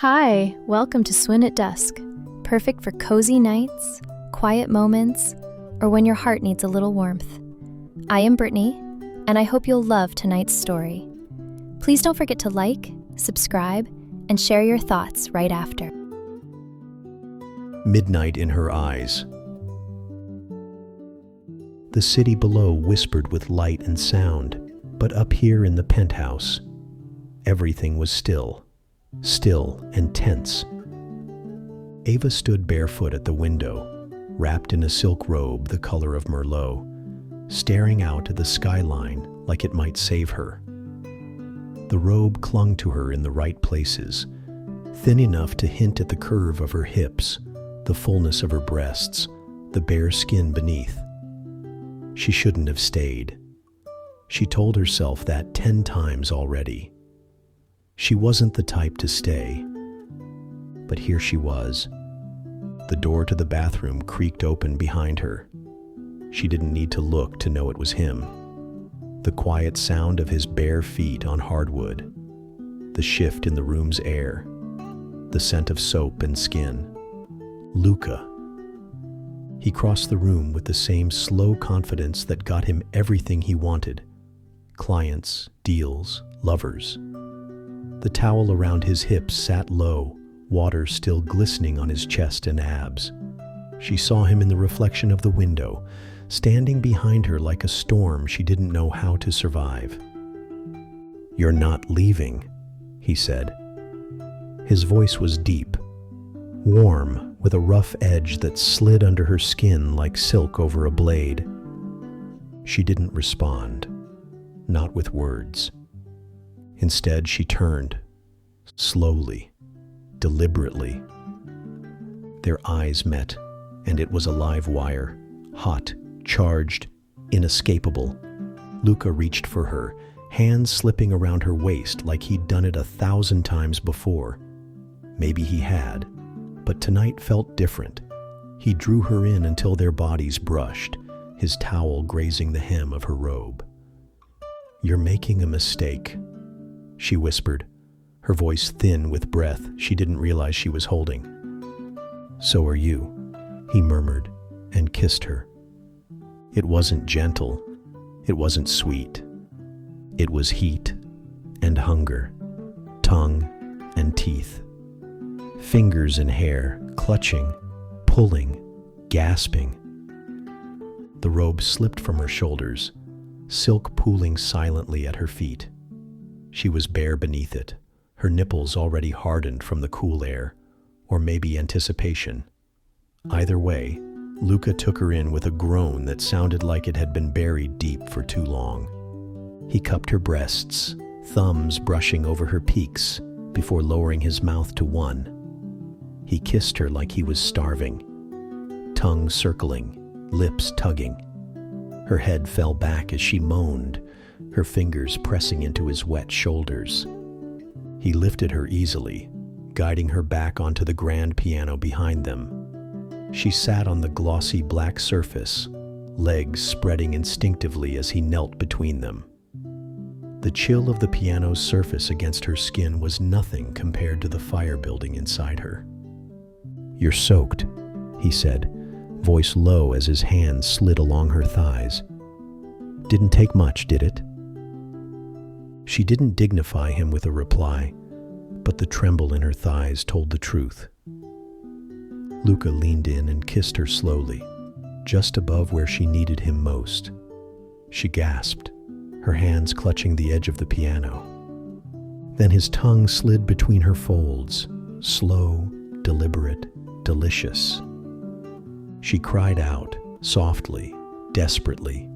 Hi, welcome to Swin at Dusk, perfect for cozy nights, quiet moments, or when your heart needs a little warmth. I am Brittany, and I hope you'll love tonight's story. Please don't forget to like, subscribe, and share your thoughts right after. Midnight in her eyes. The city below whispered with light and sound, but up here in the penthouse, everything was still and tense. Ava stood barefoot at the window, wrapped in a silk robe the color of Merlot, staring out at the skyline like it might save her. The robe clung to her in the right places, thin enough to hint at the curve of her hips, the fullness of her breasts, the bare skin beneath. She shouldn't have stayed. She told herself that 10 times already. She wasn't the type to stay. But here she was. The door to the bathroom creaked open behind her. She didn't need to look to know it was him. The quiet sound of his bare feet on hardwood, the shift in the room's air, the scent of soap and skin. Luca. He crossed the room with the same slow confidence that got him everything he wanted. Clients, deals, lovers. The towel around his hips sat low, water still glistening on his chest and abs. She saw him in the reflection of the window, standing behind her like a storm she didn't know how to survive. "You're not leaving," he said. His voice was deep, warm, with a rough edge that slid under her skin like silk over a blade. She didn't respond, not with words. Instead, she turned, slowly, deliberately. Their eyes met, and it was a live wire, hot, charged, inescapable. Luca reached for her, hands slipping around her waist like he'd done it 1,000 times before. Maybe he had, but tonight felt different. He drew her in until their bodies brushed, his towel grazing the hem of her robe. "You're making a mistake," she whispered, her voice thin with breath she didn't realize she was holding. "So are you," he murmured, and kissed her. It wasn't gentle, it wasn't sweet. It was heat and hunger, tongue and teeth. Fingers and hair, clutching, pulling, gasping. The robe slipped from her shoulders, silk pooling silently at her feet. She was bare beneath it, her nipples already hardened from the cool air, or maybe anticipation. Either way, Luca took her in with a groan that sounded like it had been buried deep for too long. He cupped her breasts, thumbs brushing over her peaks, before lowering his mouth to one. He kissed her like he was starving, tongue circling, lips tugging. Her head fell back as she moaned, her fingers pressing into his wet shoulders. He lifted her easily, guiding her back onto the grand piano behind them. She sat on the glossy black surface, legs spreading instinctively as he knelt between them. The chill of the piano's surface against her skin was nothing compared to the fire building inside her. "You're soaked," he said, voice low as his hands slid along her thighs. "Didn't take much, did it?" She didn't dignify him with a reply, but the tremble in her thighs told the truth. Luca leaned in and kissed her slowly, just above where she needed him most. She gasped, her hands clutching the edge of the piano. Then his tongue slid between her folds, slow, deliberate, delicious. She cried out, softly, desperately.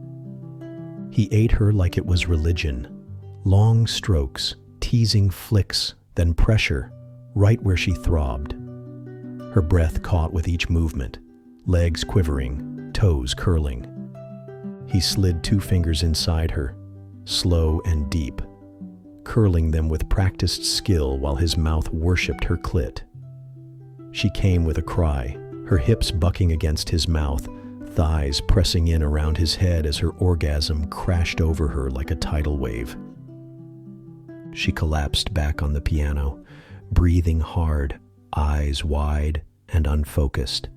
He ate her like it was religion. Long strokes, teasing flicks, then pressure, right where she throbbed. Her breath caught with each movement, legs quivering, toes curling. He slid 2 fingers inside her, slow and deep, curling them with practiced skill while his mouth worshipped her clit. She came with a cry, her hips bucking against his mouth, thighs pressing in around his head as her orgasm crashed over her like a tidal wave. She collapsed back on the piano, breathing hard, eyes wide and unfocused.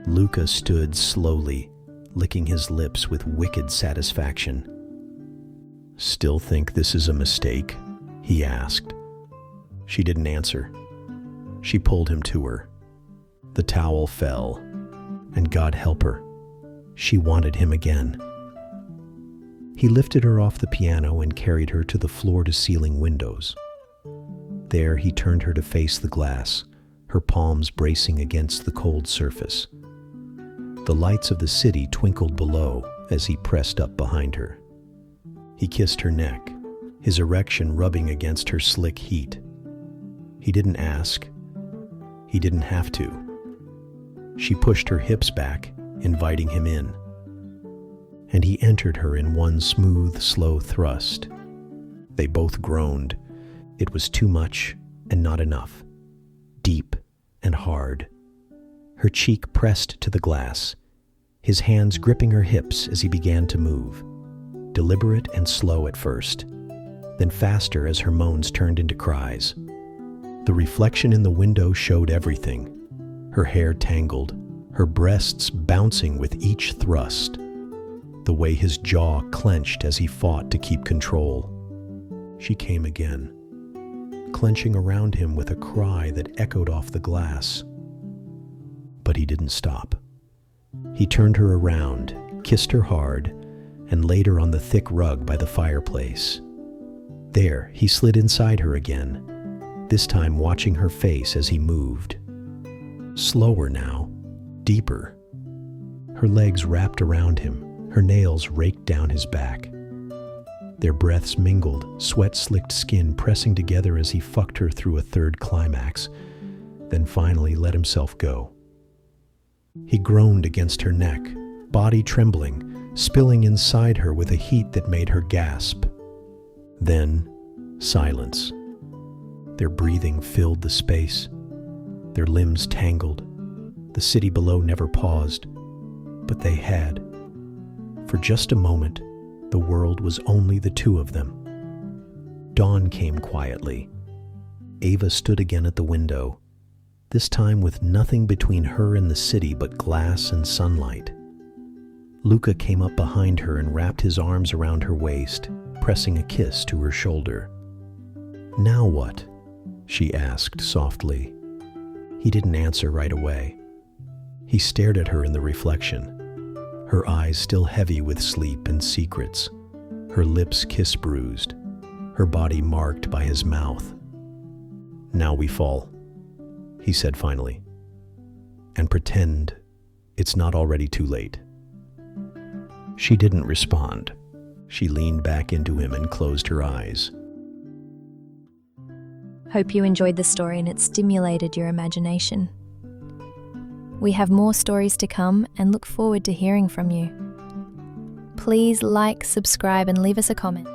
Luca stood slowly, licking his lips with wicked satisfaction. "Still think this is a mistake?" he asked. She didn't answer. She pulled him to her. The towel fell, and God help her, she wanted him again. He lifted her off the piano and carried her to the floor-to-ceiling windows. There he turned her to face the glass, her palms bracing against the cold surface. The lights of the city twinkled below as he pressed up behind her. He kissed her neck, his erection rubbing against her slick heat. He didn't ask. He didn't have to. She pushed her hips back, inviting him in. And he entered her in one smooth, slow thrust. They both groaned. It was too much and not enough. Deep and hard. Her cheek pressed to the glass, his hands gripping her hips as he began to move. Deliberate and slow at first, then faster as her moans turned into cries. The reflection in the window showed everything. Her hair tangled, her breasts bouncing with each thrust. The way his jaw clenched as he fought to keep control. She came again, clenching around him with a cry that echoed off the glass. But he didn't stop. He turned her around, kissed her hard, and laid her on the thick rug by the fireplace. There, he slid inside her again, this time watching her face as he moved. Slower now, deeper. Her legs wrapped around him, her nails raked down his back. Their breaths mingled, sweat-slicked skin pressing together as he fucked her through a third climax, then finally let himself go. He groaned against her neck, body trembling, spilling inside her with a heat that made her gasp. Then, silence. Their breathing filled the space. Their limbs tangled. The city below never paused, but they had. For just a moment, the world was only the two of them. Dawn came quietly. Ava stood again at the window, this time with nothing between her and the city but glass and sunlight. Luca came up behind her and wrapped his arms around her waist, pressing a kiss to her shoulder. "Now what?" she asked softly. He didn't answer right away. He stared at her in the reflection, her eyes still heavy with sleep and secrets, her lips kiss-bruised, her body marked by his mouth. "Now we fall," he said finally, "and pretend it's not already too late." She didn't respond. She leaned back into him and closed her eyes. Hope you enjoyed the story and it stimulated your imagination. We have more stories to come and look forward to hearing from you. Please like, subscribe, and leave us a comment.